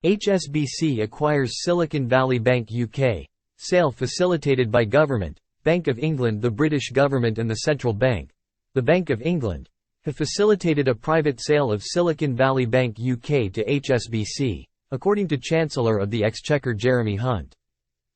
HSBC acquires Silicon Valley Bank UK. Sale facilitated by Government, Bank of England. The British government and the central bank, the Bank of England, have facilitated a private sale of Silicon Valley Bank UK to HSBC, according to Chancellor of the Exchequer Jeremy Hunt.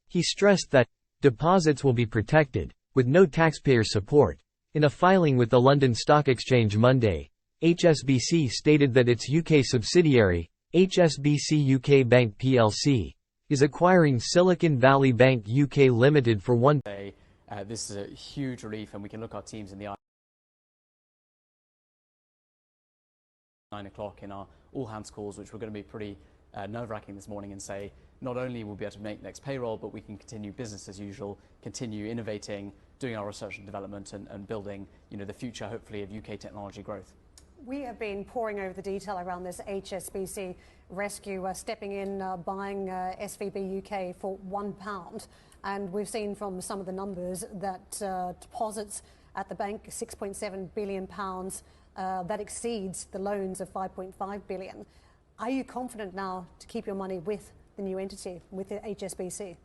He stressed that deposits will be protected, with no taxpayer support. In a filing with the London Stock Exchange Monday, HSBC stated that its UK subsidiary, HSBC UK Bank plc, is acquiring Silicon Valley Bank UK Limited for one. This is a huge relief, and we can look our teams in the eye. 9 o'clock in our all-hands calls, which were going to be pretty nerve-wracking this morning, and say not only will we be able to make next payroll, but we can continue business as usual, continue innovating, doing our research and development, and building, the future, hopefully, of UK technology growth. We have been poring over the detail around this HSBC rescue, stepping in, buying SVB UK for £1. And we've seen from some of the numbers that deposits at the bank, £6.7 billion, that exceeds the loans of £5.5 billion. Are you confident now to keep your money with the new entity, with the HSBC?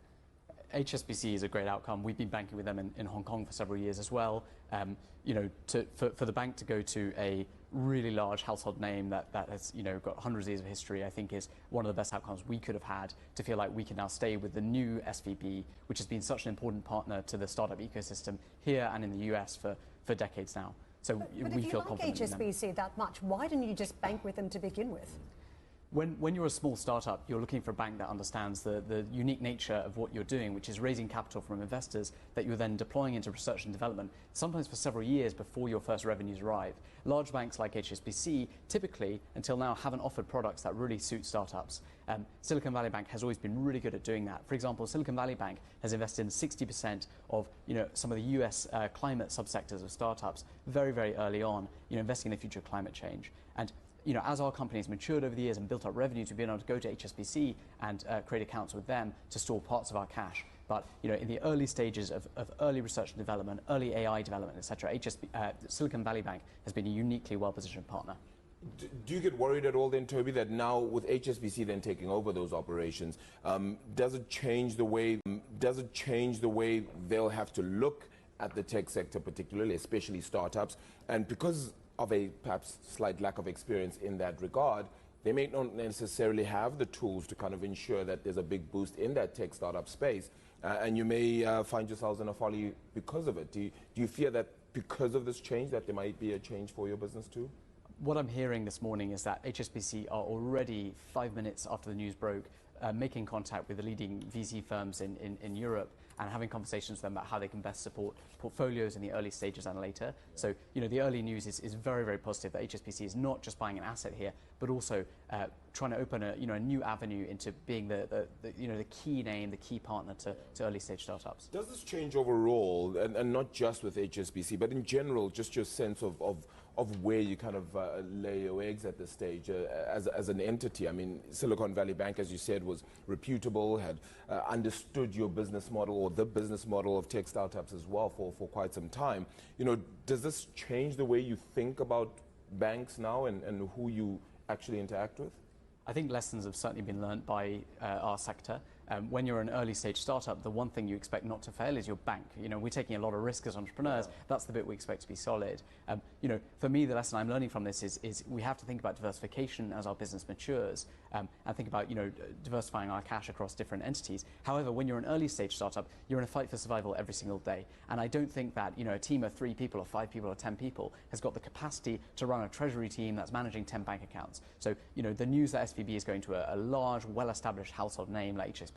HSBC is a great outcome. We've been banking with them in Hong Kong for several years as well. For the bank to go to a really large household name that has got hundreds of years of history, I think is one of the best outcomes we could have had, to feel like we can now stay with the new SVB, which has been such an important partner to the startup ecosystem here and in the US for decades now. So we feel confident. If you like HSBC that much, why didn't you just bank with them to begin with? When you're a small startup, you're looking for a bank that understands the unique nature of what you're doing, which is raising capital from investors that you're then deploying into research and development, sometimes for several years before your first revenues arrive. Large banks like HSBC typically, until now, haven't offered products that really suit startups. Silicon Valley Bank has always been really good at doing that. For example, Silicon Valley Bank has invested in 60% of some of the US climate subsectors of startups very, very early on, investing in the future of climate change. And as our companies matured over the years and built up revenues, we've been able to go to HSBC and create accounts with them to store parts of our cash. But in the early stages of early research and development, early AI development, etc., Silicon Valley Bank has been a uniquely well-positioned partner. Do you get worried at all then, Toby, that now with HSBC then taking over those operations, does it change the way they'll have to look at the tech sector, particularly, especially startups? And because of a perhaps slight lack of experience in that regard, they may not necessarily have the tools to kind of ensure that there's a big boost in that tech startup space, and you may find yourselves in a folly because of it. Do you fear that because of this change that there might be a change for your business too? What I'm hearing this morning is that HSBC are already 5 minutes after the news broke making contact with the leading VC firms in Europe and having conversations with them about how they can best support portfolios in the early stages and later. So, the early news is very, very positive that HSBC is not just buying an asset here, but also trying to open a new avenue into being the key name, the key partner to early stage startups. Does this change overall, and not just with HSBC, but in general, just your sense of where you kind of lay your eggs at this stage as an entity? I mean, Silicon Valley Bank, as you said, was reputable, had understood your business model or the business model of tech startups as well for quite some time. Does this change the way you think about banks now and who you actually interact with? I think lessons have certainly been learned by our sector. When you're an early stage startup, the one thing you expect not to fail is your bank. We're taking a lot of risk as entrepreneurs. Yeah. That's the bit we expect to be solid. For me, the lesson I'm learning from this is we have to think about diversification as our business matures, and think about diversifying our cash across different entities. However, when you're an early stage startup, you're in a fight for survival every single day. And I don't think that a team of 3 people or 5 people or 10 people has got the capacity to run a treasury team that's managing 10 bank accounts. So the news that SVB is going to a large, well-established household name like HSBC